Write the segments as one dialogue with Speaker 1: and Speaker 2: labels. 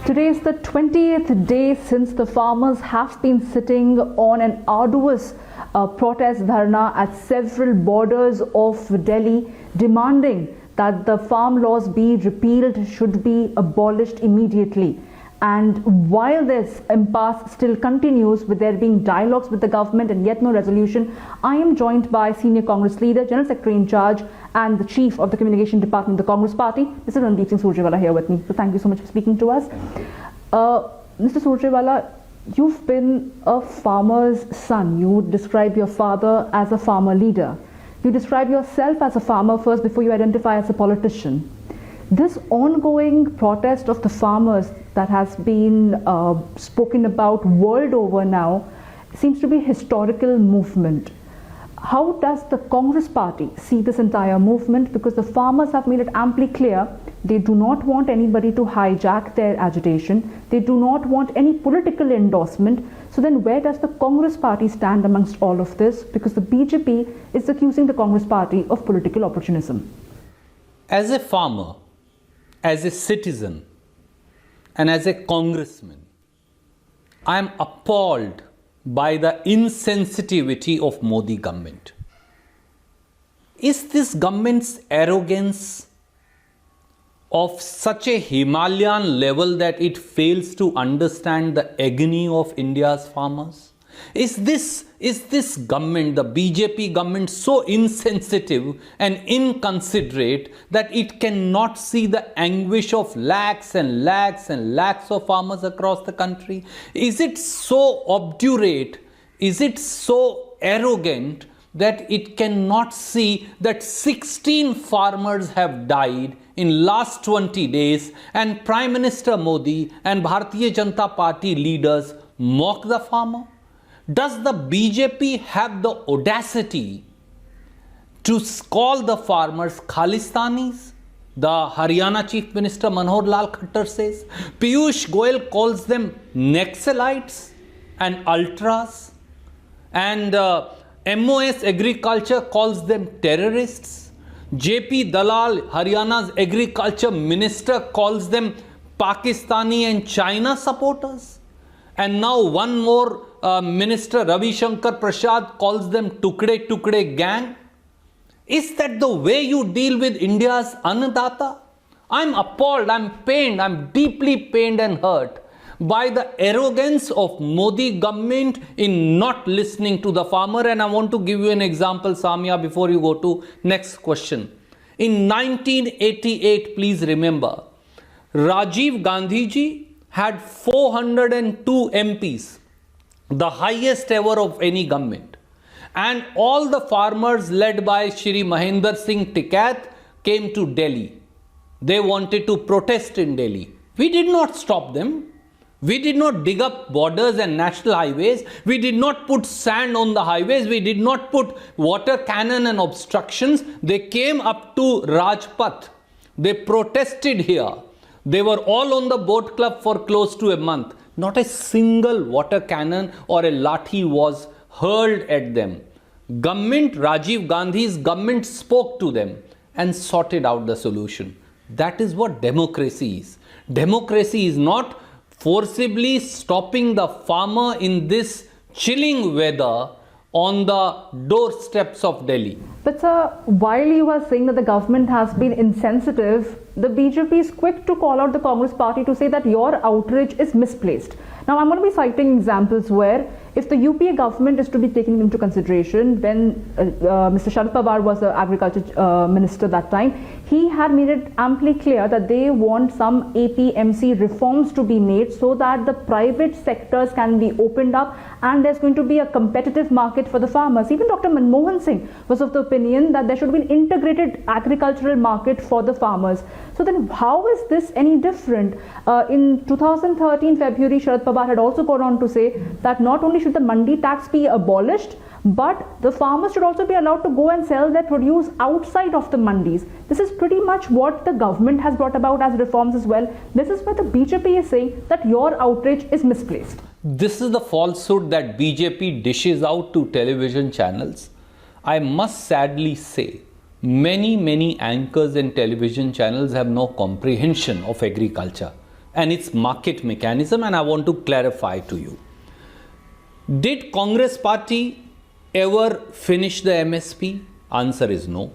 Speaker 1: Today is the 20th day since the farmers have been sitting on an arduous protest dharna at several borders of Delhi, demanding that the farm laws be repealed, should be abolished immediately. And while this impasse still continues, with there being dialogues with the government and yet no resolution, I am joined by Senior Congress Leader, General Secretary in Charge and the Chief of the Communication Department of the Congress Party, Mr. Randeep Singh Surjewala, here with me. So thank you so much for speaking to us. Mr. Surjewala, you've been a farmer's son. You describe your father as a farmer leader. You describe yourself as a farmer first before you identify as a politician. This ongoing protest of the farmers that has been spoken about world over now seems to be a historical movement. How does the Congress Party see this entire movement? Because the farmers have made it amply clear they do not want anybody to hijack their agitation. They do not want any political endorsement. So then where does the Congress Party stand amongst all of this? Because the BJP is accusing the Congress Party of political opportunism.
Speaker 2: As a farmer, as a citizen, and as a congressman, I am appalled by the insensitivity of Modi government. Is this government's arrogance of such a Himalayan level that it fails to understand the agony of India's farmers? Is this government, the BJP government, so insensitive and inconsiderate that it cannot see the anguish of lakhs and lakhs and lakhs of farmers across the country? Is it so obdurate? Is it so arrogant that it cannot see that 16 farmers have died in last 20 days and Prime Minister Modi and Bharatiya Janata Party leaders mock the farmer? Does the BJP have the audacity to call the farmers Khalistanis? The Haryana Chief Minister Manohar Lal Khattar says. Piyush Goyal calls them Naxalites and Ultras. And MOS Agriculture calls them terrorists. JP Dalal, Haryana's Agriculture Minister, calls them Pakistani and China supporters. And now one more Minister Ravi Shankar Prasad calls them Tukde Tukde gang. Is that the way you deal with India's Annadata? I'm appalled, I'm pained, I'm deeply pained and hurt by the arrogance of Modi government in not listening to the farmer. And I want to give you an example, Samia, before you go to next question. In 1988, please remember, Rajiv Gandhi ji had 402 MPs, the highest ever of any government. And all the farmers led by Shri Mahendra Singh Tikait came to Delhi. They wanted to protest in Delhi. We did not stop them. We did not dig up borders and national highways. We did not put sand on the highways. We did not put water cannon and obstructions. They came up to Rajpath. They protested here. They were all on the boat club for close to a month. Not a single water cannon or a lathi was hurled at them. Government, Rajiv Gandhi's government spoke to them and sorted out the solution. That is what democracy is. Democracy is not forcibly stopping the farmer in this chilling weather on the doorsteps of Delhi.
Speaker 1: But sir, while you are saying that the government has been insensitive, the BJP is quick to call out the Congress Party to say that your outrage is misplaced. Now I'm going to be citing examples where if the UPA government is to be taken into consideration, when Mr. Sharad Pawar was the agriculture minister that time, he had made it amply clear that they want some APMC reforms to be made so that the private sectors can be opened up and there's going to be a competitive market for the farmers. Even Dr. Manmohan Singh was of the opinion that there should be an integrated agricultural market for the farmers. So then how is this any different? In 2013 February, Sharad Pawar had also gone on to say that not only should the mandi tax be abolished, but the farmers should also be allowed to go and sell their produce outside of the mandis. This is pretty much what the government has brought about as reforms as well. This is where the BJP is saying that your outrage is misplaced.
Speaker 2: This is the falsehood that BJP dishes out to television channels. I must sadly say, many anchors and television channels have no comprehension of agriculture. and its market mechanism, and I want to clarify to you. Did Congress party ever finish the MSP? Answer is no.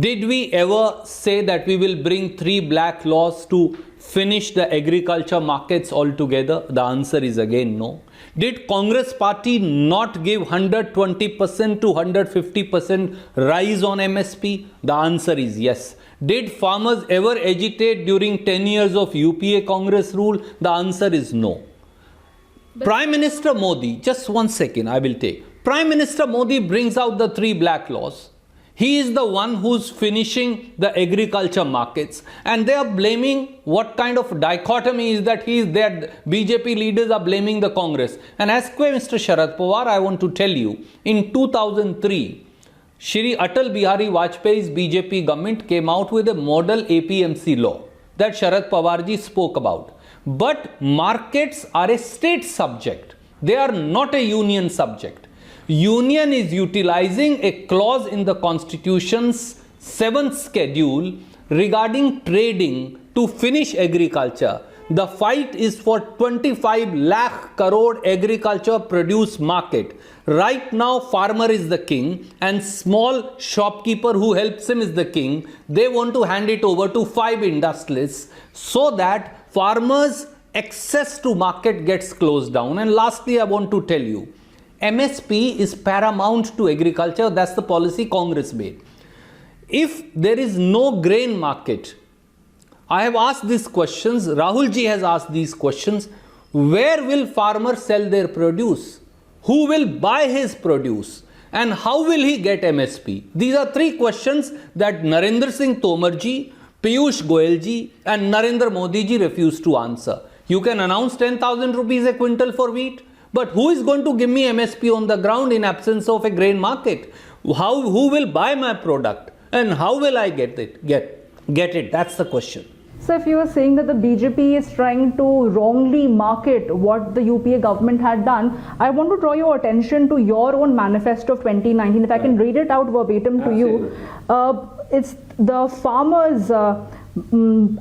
Speaker 2: Did we ever say that we will bring 3 black laws to finish the agriculture markets altogether? The answer is again no. Did Congress party not give 120% to 150% rise on MSP? The answer is yes. Did farmers ever agitate during 10 years of UPA Congress rule? The answer is no. Prime Minister Modi, just 1 second I will take. Prime Minister Modi brings out the 3 black laws. He is the one who's finishing the agriculture markets, and they are blaming, what kind of dichotomy is that BJP leaders are blaming the Congress. And as Mr. Sharad Pawar, I want to tell you, in 2003, Shri Atal Bihari Vajpayee's BJP government came out with a model APMC law that Sharad Pawarji spoke about. But markets are a state subject. They are not a union subject. Union is utilizing a clause in the Constitution's 7th schedule regarding trading to finish agriculture. The fight is for 25 lakh crore agriculture produce market. Right now, farmer is the king and small shopkeeper who helps him is the king. They want to hand it over to 5 industrialists so that farmers' access to market gets closed down. And lastly, I want to tell you, MSP is paramount to agriculture. That's the policy Congress made. If there is no grain market, I have asked these questions, Rahul ji has asked these questions, where will farmers sell their produce? Who will buy his produce? And how will he get MSP? These are 3 questions that Narendra Singh Tomar ji, Piyush Goyal ji and Narendra Modi ji refused to answer. You can announce 10,000 rupees a quintal for wheat, but who is going to give me MSP on the ground in absence of a grain market? Who will buy my product? And how will I get it? That's the question.
Speaker 1: So if you were saying that the BJP is trying to wrongly market what the UPA government had done, I want to draw your attention to your own manifesto of 2019. If I can read it out verbatim to you, it's the farmers'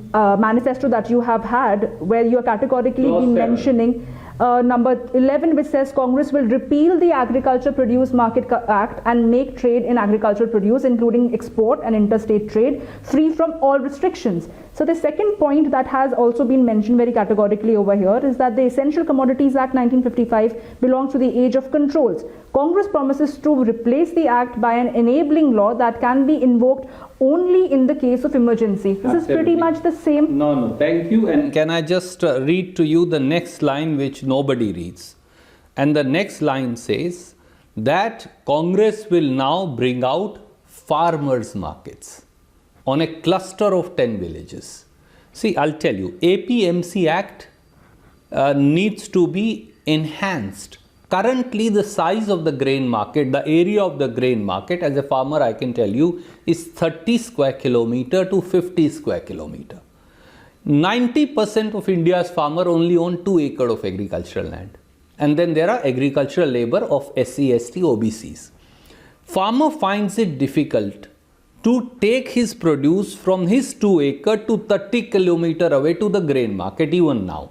Speaker 1: manifesto that you have had, where you are categorically been mentioning number 11, which says Congress will repeal the Agriculture Produce Market Act and make trade in agricultural produce, including export and interstate trade, free from all restrictions. So the second point that has also been mentioned very categorically over here is that the Essential Commodities Act 1955 belongs to the age of controls. Congress promises to replace the act by an enabling law that can be invoked only in the case of emergency. This is pretty much the same.
Speaker 2: No, thank you. And can I just read to you the next line which nobody reads? And the next line says that Congress will now bring out farmers' markets on a cluster of 10 villages. See, I'll tell you, APMC Act needs to be enhanced. Currently, the size of the grain market, the area of the grain market, as a farmer, I can tell you, is 30 square kilometer to 50 square kilometer. 90% of India's farmer only own 2 acres of agricultural land. And then there are agricultural labor of SC, ST, OBCs. Farmer finds it difficult to take his produce from his 2 acre to 30 kilometer away to the grain market even now.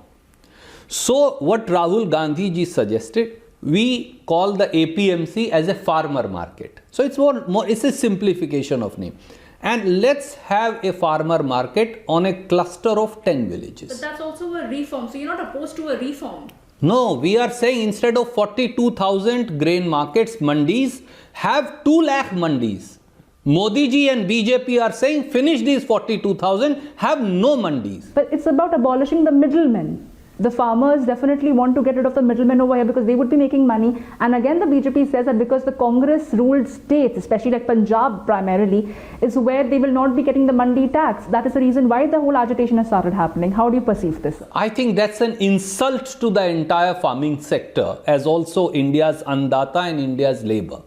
Speaker 2: So what Rahul Gandhi ji suggested, we call the APMC as a farmer market. So it's it's a simplification of name. And let's have a farmer market on a cluster of 10 villages.
Speaker 3: But that's also a reform. So you're not opposed to a reform.
Speaker 2: No, we are saying instead of 42,000 grain markets, mandis, have 2 lakh mandis. Modi ji and BJP are saying finish these 42,000, have no mandis.
Speaker 1: But it's about abolishing the middlemen. The farmers definitely want to get rid of the middlemen over here because they would be making money. And again, the BJP says that because the Congress ruled states, especially like Punjab primarily, is where they will not be getting the mandi tax. That is the reason why the whole agitation has started happening. How do you perceive this?
Speaker 2: I think that's an insult to the entire farming sector as also India's Annadata and India's labor.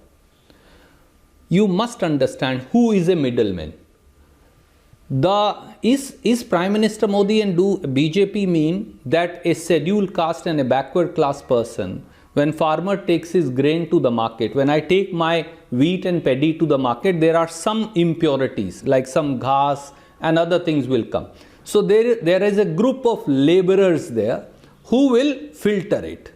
Speaker 2: You must understand who is a middleman. Is Prime Minister Modi and do BJP mean that a scheduled caste and a backward class person, when farmer takes his grain to the market, when I take my wheat and paddy to the market, there are some impurities like some ghas and other things will come. So there is a group of laborers there who will filter it,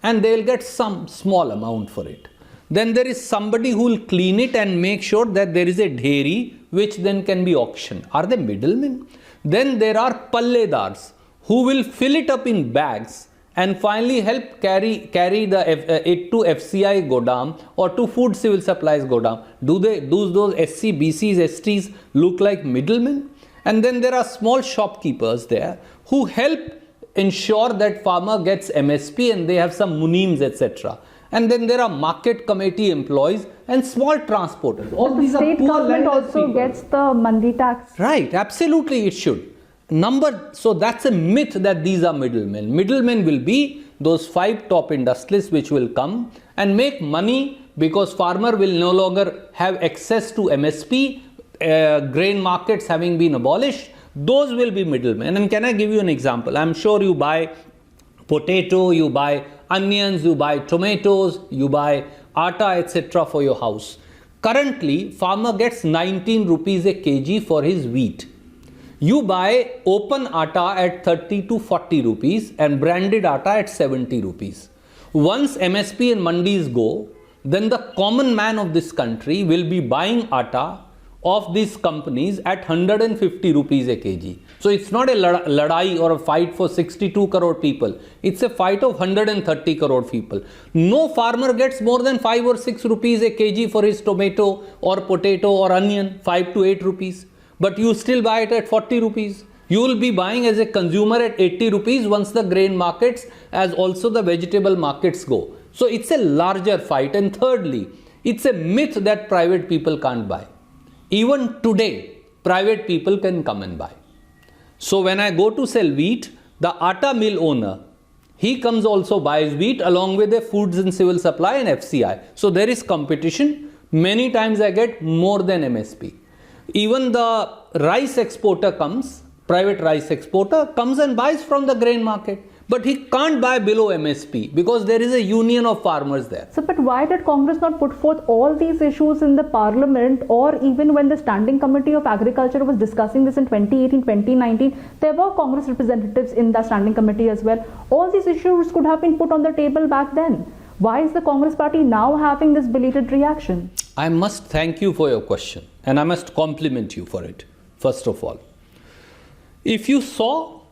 Speaker 2: and they will get some small amount for it. Then there is somebody who will clean it and make sure that there is a dairy which then can be auctioned. Are they middlemen? Then there are palledars who will fill it up in bags and finally help carry it to FCI Godam or to Food Civil Supplies Godam. Do those SC, BCs, STs look like middlemen? And then there are small shopkeepers there who help ensure that farmer gets MSP and they have some munims, etc. And then there are market committee employees and small transporters. All
Speaker 1: The
Speaker 2: these are
Speaker 1: state
Speaker 2: poor
Speaker 1: government
Speaker 2: landless
Speaker 1: also
Speaker 2: people.
Speaker 1: gets the mandi tax.
Speaker 2: Right, absolutely it should. So that's a myth that these are middlemen. Middlemen will be those 5 top industries which will come and make money because farmer will no longer have access to MSP, grain markets having been abolished. Those will be middlemen. And can I give you an example? I'm sure you buy potato, you buy onions, you buy tomatoes, you buy atta, etc. for your house. Currently, farmer gets 19 rupees a kg for his wheat. You buy open atta at 30 to 40 rupees and branded atta at 70 rupees. Once MSP and mandis go, then the common man of this country will be buying atta of these companies at 150 rupees a kg. So it's not a ladai or a fight for 62 crore people. It's a fight of 130 crore people. No farmer gets more than 5 or 6 rupees a kg for his tomato or potato or onion, 5 to 8 rupees. But you still buy it at 40 rupees. You will be buying as a consumer at 80 rupees once the grain markets as also the vegetable markets go. So it's a larger fight. And thirdly, it's a myth that private people can't buy. Even today, private people can come and buy. So when I go to sell wheat, the atta mill owner, he comes also buys wheat along with the Foods and Civil Supply and FCI. So there is competition. Many times I get more than MSP. Even the rice exporter comes, private rice exporter comes and buys from the grain market. But he can't buy below MSP because there is a union of farmers there.
Speaker 1: So, but why did Congress not put forth all these issues in the parliament, or even when the Standing Committee of Agriculture was discussing this in 2018, 2019, there were Congress representatives in the Standing Committee as well. All these issues could have been put on the table back then. Why is the Congress party now having this belated reaction?
Speaker 2: I must thank you for your question and I must compliment you for it, first of all. If you saw,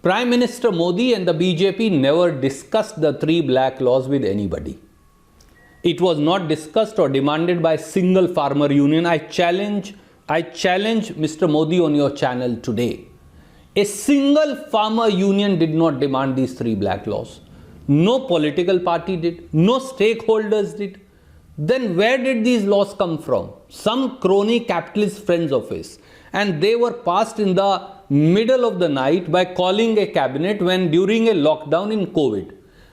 Speaker 2: Prime Minister Modi and the BJP never discussed the 3 black laws with anybody. It was not discussed or demanded by single farmer union. I challenge Mr. Modi on your channel today. A single farmer union did not demand these 3 black laws. No political party did. No stakeholders did. Then where did these laws come from? Some crony capitalist friends of his. And they were passed in the middle of the night by calling a cabinet when during a lockdown in COVID.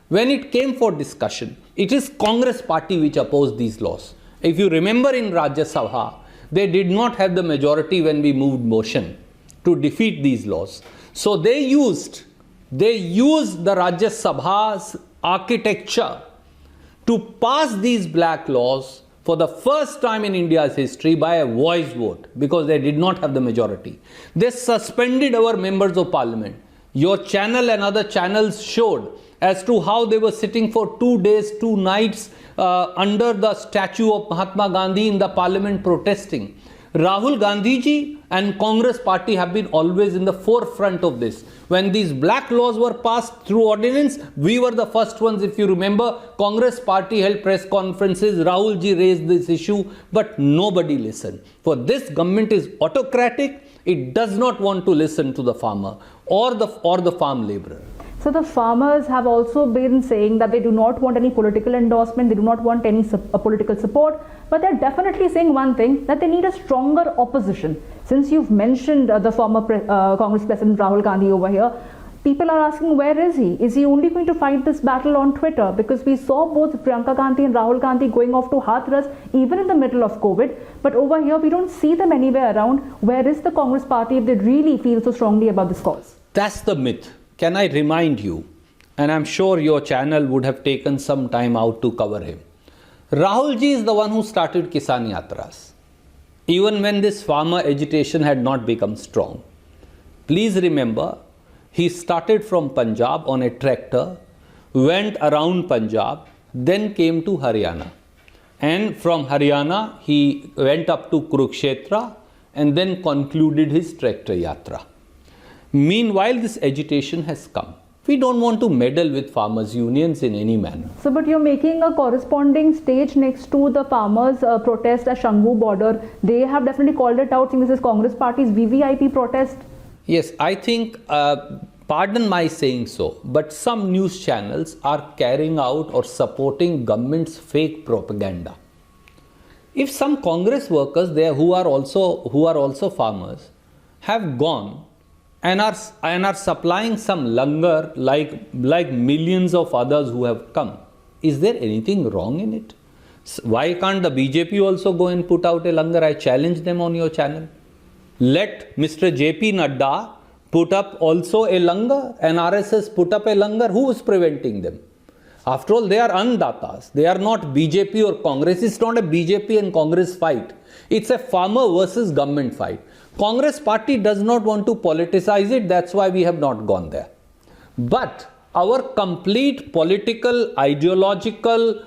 Speaker 2: When it came for discussion, it is Congress party which opposed these laws. If you remember in Rajya Sabha, they did not have the majority when we moved motion to defeat these laws. So they used the Rajya Sabha's architecture to pass these black laws for the first time in India's history by a voice vote because they did not have the majority. They suspended our members of parliament. Your channel and other channels showed as to how they were sitting for 2 days, 2 nights under the statue of Mahatma Gandhi in the parliament protesting. Rahul Gandhi ji and Congress party have been always in the forefront of this. When these black laws were passed through ordinance, we were the first ones. If you remember, Congress party held press conferences, Rahul ji raised this issue, but nobody listened. For this government is autocratic. It does not want to listen to the farmer or the farm laborer.
Speaker 1: So the farmers have also been saying that they do not want any political endorsement, they do not want any political support, but they're definitely saying one thing, that they need a stronger opposition. Since you've mentioned the former Congress President Rahul Gandhi over here, people are asking, where is he? Is he only going to fight this battle on Twitter? Because we saw both Priyanka Gandhi and Rahul Gandhi going off to Hathras even in the middle of COVID, but over here we don't see them anywhere around. Where is the Congress party if they really feel so strongly about this cause?
Speaker 2: That's the myth. Can I remind you, and I'm sure your channel would have taken some time out to cover him. Rahul ji is the one who started Kisan Yatras. Even when this farmer agitation had not become strong. Please remember, he started from Punjab on a tractor, went around Punjab, then came to Haryana. And from Haryana, he went up to Kurukshetra and then concluded his tractor yatra. Meanwhile, this agitation has come. We don't want to meddle with farmers' unions in any manner.
Speaker 1: So, but you're making a corresponding stage next to the farmers' protest at Shangu border. They have definitely called it out, saying this is Congress Party's VVIP protest.
Speaker 2: Yes, I think, pardon my saying so, but some news channels are carrying out or supporting government's fake propaganda. If some Congress workers there who are also farmers have gone and are supplying some langar like millions of others who have come, is there anything wrong in it? Why can't the BJP also go and put out a langar? I challenge them on your channel. Let Mr. JP Nadda put up also a langar, and RSS put up a langar. Who is preventing them? After all, they are andatas. They are not BJP or Congress. It's not a BJP and Congress fight. It's a farmer versus government fight. Congress party does not want to politicize it. That's why we have not gone there. But our complete political, ideological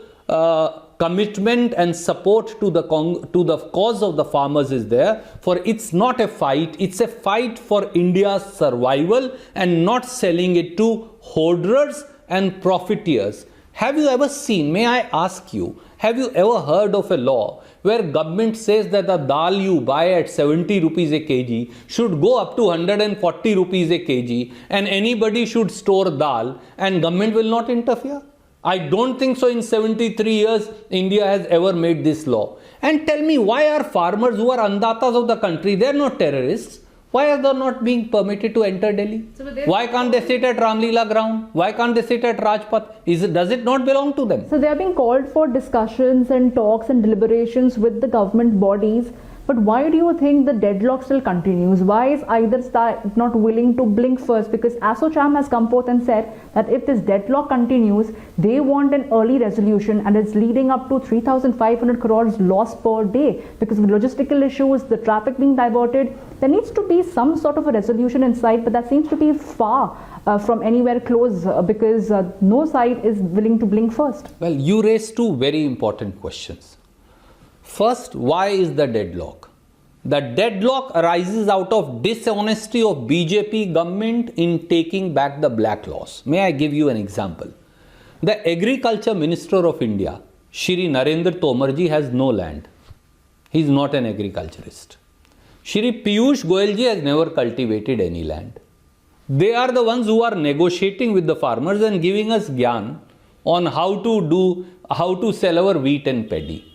Speaker 2: commitment and support to the cause of the farmers is there. For it's not a fight. It's a fight for India's survival and not selling it to hoarders and profiteers. Have you ever seen, may I ask you, have you ever heard of a law where government says that the dal you buy at 70 rupees a kg should go up to 140 rupees a kg and anybody should store dal and government will not interfere? I don't think so. In 73 years, India has ever made this law. And tell me, why are farmers who are andatas of the country, they are not terrorists, why are they not being permitted to enter Delhi? Why can't they sit at Ramlila ground? Why can't they sit at Rajpath? Does it not belong to them?
Speaker 1: So they are being called for discussions and talks and deliberations with the government bodies. But why do you think the deadlock still continues? Why is either side not willing to blink first? Because ASSOCHAM has come forth and said that if this deadlock continues, they want an early resolution, and it's leading up to 3,500 crores loss per day because of logistical issues, the traffic being diverted. There needs to be some sort of a resolution in sight, but that seems to be far from anywhere close because no side is willing to blink first.
Speaker 2: Well, you raised two very important questions. First, why is the deadlock? The deadlock arises out of dishonesty of BJP government in taking back the black laws. May I give you an example? The Agriculture Minister of India, Shri Narendra Tomarji, has no land. He is not an agriculturist. Shri Piyush Goyalji has never cultivated any land. They are the ones who are negotiating with the farmers and giving us gyan on how to sell our wheat and paddy.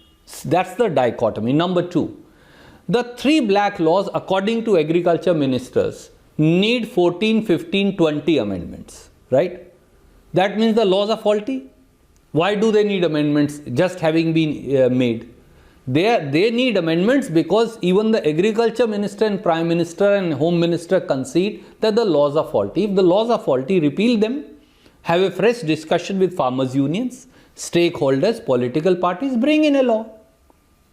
Speaker 2: That's the dichotomy. Number two, the three black laws, according to agriculture ministers, need 14, 15, 20 amendments, right? That means the laws are faulty. Why do they need amendments just having been made? They need amendments because even the agriculture minister and prime minister and home minister concede that the laws are faulty. If the laws are faulty, repeal them. Have a fresh discussion with farmers' unions, stakeholders, political parties, bring in a law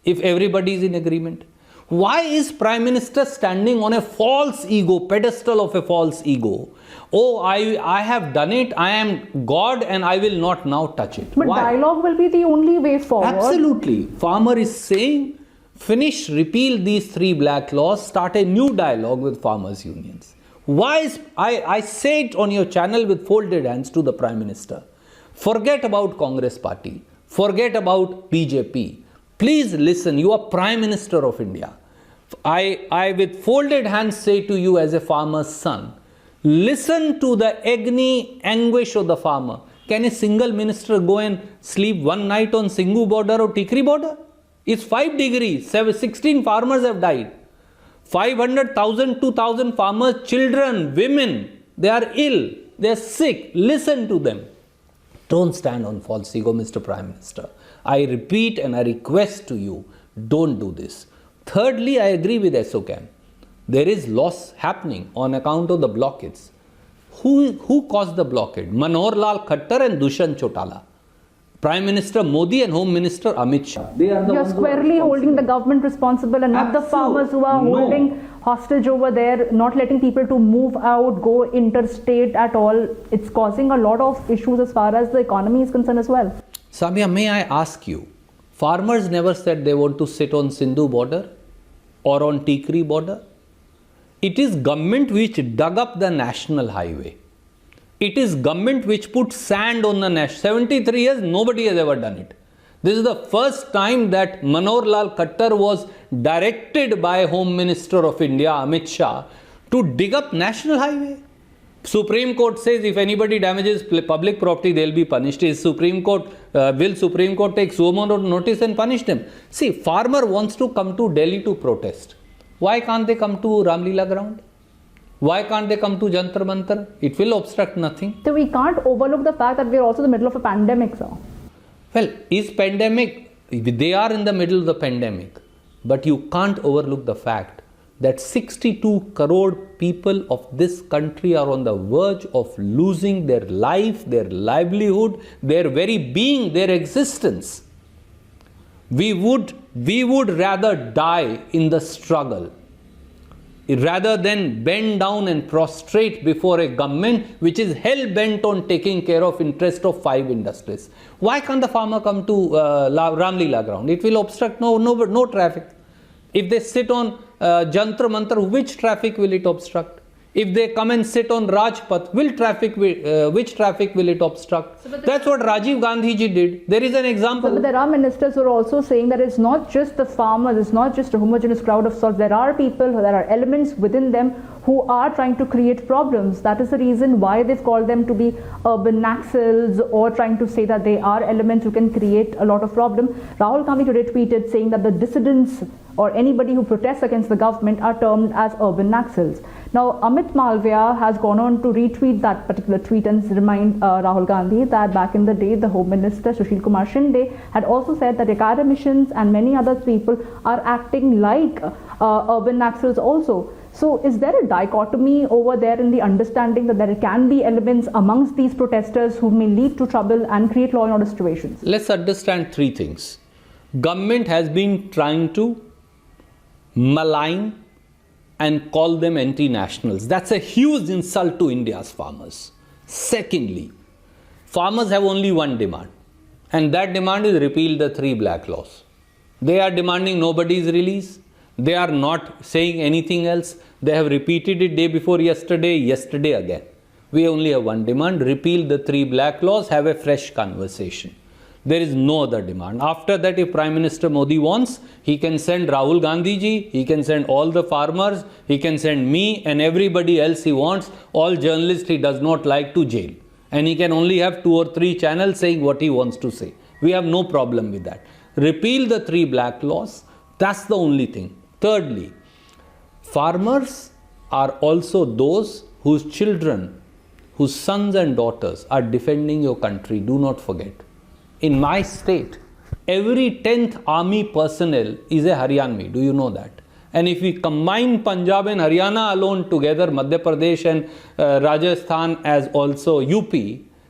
Speaker 2: if everybody is in agreement. Why is Prime Minister standing on a false ego, pedestal of a false ego? Oh, I have done it, I am God and I will not now touch it.
Speaker 1: But
Speaker 2: Why?
Speaker 1: dialogue will be the only way forward.
Speaker 2: Absolutely. Farmer is saying, finish, repeal these three black laws, start a new dialogue with farmers' unions. Why is, I say it on your channel with folded hands to the Prime Minister. Forget about Congress party. Forget about BJP. Please listen, you are Prime Minister of India. I with folded hands say to you as a farmer's son, listen to the agony, anguish of the farmer. Can a single minister go and sleep one night on Singhu border or Tikri border? It's 5 degrees, 16 farmers have died. 500,000, 2,000 farmers, children, women, they are ill, they are sick. Listen to them. Don't stand on false ego, Mr. Prime Minister. I repeat and I request to you, don't do this. Thirdly, I agree with ASSOCHAM. There is loss happening on account of the blockades. Who caused the blockade? Manohar Lal Khattar and Dushyant Chautala. Prime Minister Modi and Home Minister Amit Shah. They are the
Speaker 1: You're
Speaker 2: ones who are
Speaker 1: squarely holding the government responsible and not the farmers who are
Speaker 2: No.
Speaker 1: holding hostage over there, not letting people to move out, go interstate at all. It's causing a lot of issues as far as the economy is concerned as well.
Speaker 2: Samia, may I ask you, farmers never said they want to sit on Sindhu border or on Tikri border. It is government which dug up the national highway. It is government which put sand on the national. 73 years, nobody has ever done it. This is the first time that Manohar Lal Khattar was directed by Home Minister of India, Amit Shah, to dig up national highway. Supreme Court says if anybody damages public property, they'll be punished. Will Supreme Court take sumo notice and punish them? See, farmer wants to come to Delhi to protest. Why can't they come to Ramlila ground? Why can't they come to Jantar Mantar? It will obstruct nothing.
Speaker 1: So we can't overlook the fact that we're also in the middle of a pandemic, sir.
Speaker 2: Well, is pandemic, they are in the middle of the pandemic, but you can't overlook the fact that 62 crore people of this country are on the verge of losing their life, their livelihood, their very being, their existence. We would rather die in the struggle rather than bend down and prostrate before a government which is hell-bent on taking care of interest of 5 industries. Why can't the farmer come to Ramlila ground? It will obstruct no traffic. If they sit on Jantar Mantar, which traffic will it obstruct? If they come and sit on Rajpath, which traffic will it obstruct? That's what Rajiv Gandhi ji did. There is an example.
Speaker 1: But there are ministers who are also saying that it's not just the farmers, it's not just a homogeneous crowd of sorts. There are people, there are elements within them who are trying to create problems. That is the reason why they've called them to be urban naxals or trying to say that they are elements who can create a lot of problem. Rahul Gandhi today tweeted saying that the dissidents or anybody who protests against the government are termed as urban naxals. Now, Amit Malviya has gone on to retweet that particular tweet and remind Rahul Gandhi that back in the day, the Home Minister Sushil Kumar Shinde had also said that Ekada missions and many other people are acting like urban naxals also. So, is there a dichotomy over there in the understanding that there can be elements amongst these protesters who may lead to trouble and create law and order situations?
Speaker 2: Let's understand 3 things. Government has been trying to malign and call them anti-nationals. That's a huge insult to India's farmers. Secondly, farmers have only one demand, and that demand is repeal the 3 black laws. They are demanding nobody's release. They are not saying anything else. They have repeated it day before yesterday, yesterday again. We only have one demand: repeal the 3 black laws, have a fresh conversation. There is no other demand. After that, if Prime Minister Modi wants, he can send Rahul Gandhi ji, he can send all the farmers, he can send me and everybody else he wants, all journalists he does not like, to jail. And he can only have 2 or 3 channels saying what he wants to say. We have no problem with that. Repeal the 3 black laws, that's the only thing. Thirdly, farmers are also those whose children, whose sons and daughters are defending your country. Do not forget. In my state, every 10th army personnel is a Haryanvi. Do you know that? And if we combine Punjab and Haryana alone together, Madhya Pradesh and Rajasthan as also UP,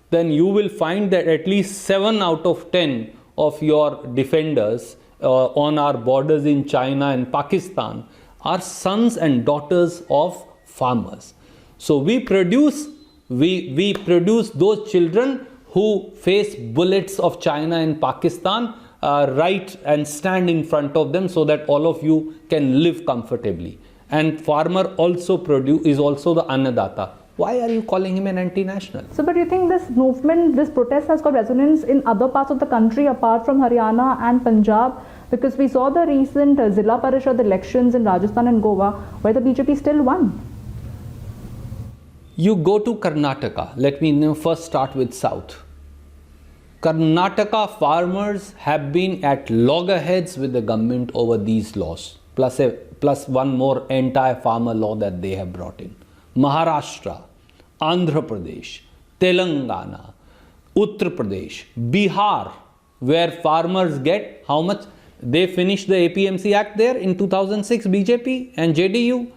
Speaker 2: then you will find that at least 7 out of 10 of your defenders on our borders in China and Pakistan are sons and daughters of farmers. So we produce those children who face bullets of China and Pakistan right and stand in front of them so that all of you can live comfortably. And farmer also is also the Annadata. Why are you calling him an anti-national?
Speaker 1: So, but do you think this movement, this protest has got resonance in other parts of the country apart from Haryana and Punjab? Because we saw the recent Zilla Parishad elections in Rajasthan and Goa where the BJP still won.
Speaker 2: You go to Karnataka. Let me first start with South. Karnataka farmers have been at loggerheads with the government over these laws, plus one more anti-farmer law that they have brought in. Maharashtra, Andhra Pradesh, Telangana, Uttar Pradesh, Bihar, where farmers get how much? They finished the APMC Act there in 2006, BJP and JDU.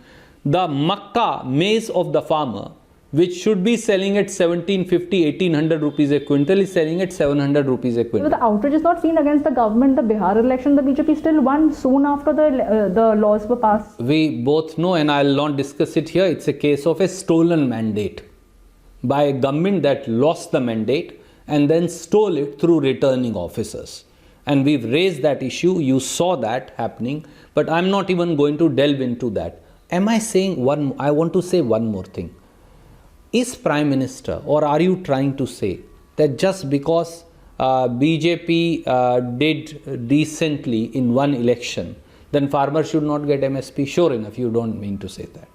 Speaker 2: The Makkah, maize of the farmer, which should be selling at 1750, 1800 rupees a quintal, is selling at 700 rupees a quintal.
Speaker 1: The outrage is not seen against the government. The Bihar election, the BJP still won soon after the laws were passed.
Speaker 2: We both know, and I'll not discuss it here, it's a case of a stolen mandate by a government that lost the mandate and then stole it through returning officers. And we've raised that issue. You saw that happening, but I'm not even going to delve into that. Am I saying I want to say one more thing. Is Prime Minister, or are you trying to say that just because BJP did decently in one election, then farmers should not get MSP? Sure enough, you don't mean to say that.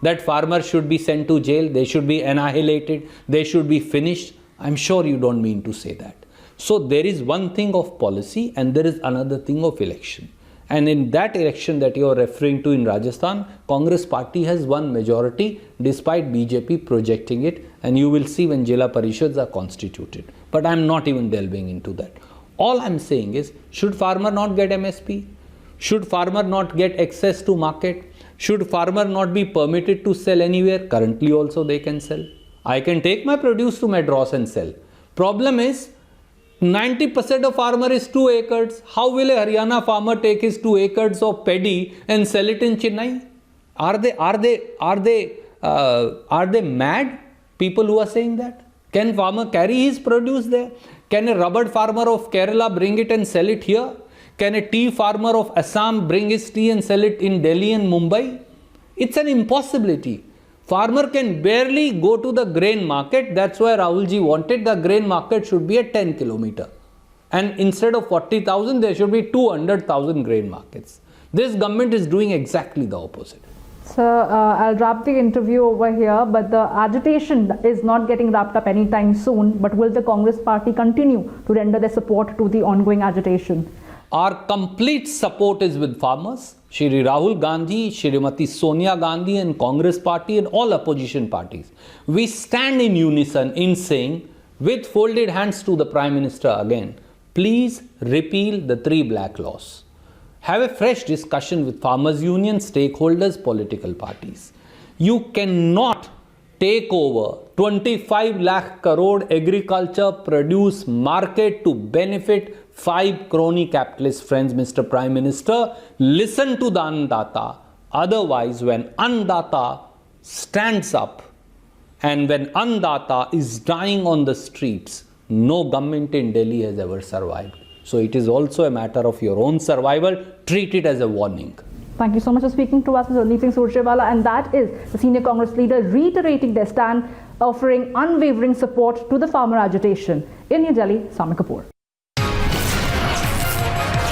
Speaker 2: That farmers should be sent to jail, they should be annihilated, they should be finished. I'm sure you don't mean to say that. So there is one thing of policy and there is another thing of election. And in that election that you are referring to in Rajasthan, Congress party has won majority despite BJP projecting it, and you will see when Jila Parishads are constituted. But I'm not even delving into that. All I'm saying is, should farmer not get MSP? Should farmer not get access to market? Should farmer not be permitted to sell anywhere? Currently also they can sell. I can take my produce to Madras and sell. Problem is, 90% of farmer is 2 acres. How will a Haryana farmer take his 2 acres of paddy and sell it in Chennai? Are they mad? People who are saying that? Can farmer carry his produce there? Can a rubber farmer of Kerala bring it and sell it here? Can a tea farmer of Assam bring his tea and sell it in Delhi and Mumbai? It's an impossibility. Farmer can barely go to the grain market. That's why Rahulji wanted the grain market should be at 10 kilometer. And instead of 40,000, there should be 200,000 grain markets. This government is doing exactly the opposite.
Speaker 1: Sir, I'll wrap the interview over here, but the agitation is not getting wrapped up anytime soon. But will the Congress party continue to render their support to the ongoing agitation?
Speaker 2: Our complete support is with farmers. Shri Rahul Gandhi, Shrimati Sonia Gandhi and Congress party and all opposition parties. We stand in unison in saying, with folded hands to the Prime Minister again, please repeal the 3 black laws. Have a fresh discussion with farmers' union, stakeholders, political parties. You cannot take over 25 lakh crore agriculture produce market to benefit 5 crony capitalist friends. Mr. Prime Minister, listen to the Annadata. Otherwise, when Annadata stands up and when Annadata is dying on the streets, no government in Delhi has ever survived. So it is also a matter of your own survival. Treat it as a warning.
Speaker 1: Thank you so much for speaking to us, Mr. Randeep Singh Surjewala. And that is the senior Congress leader reiterating their stand, offering unwavering support to the farmer agitation. In New Delhi, Samir Kapoor.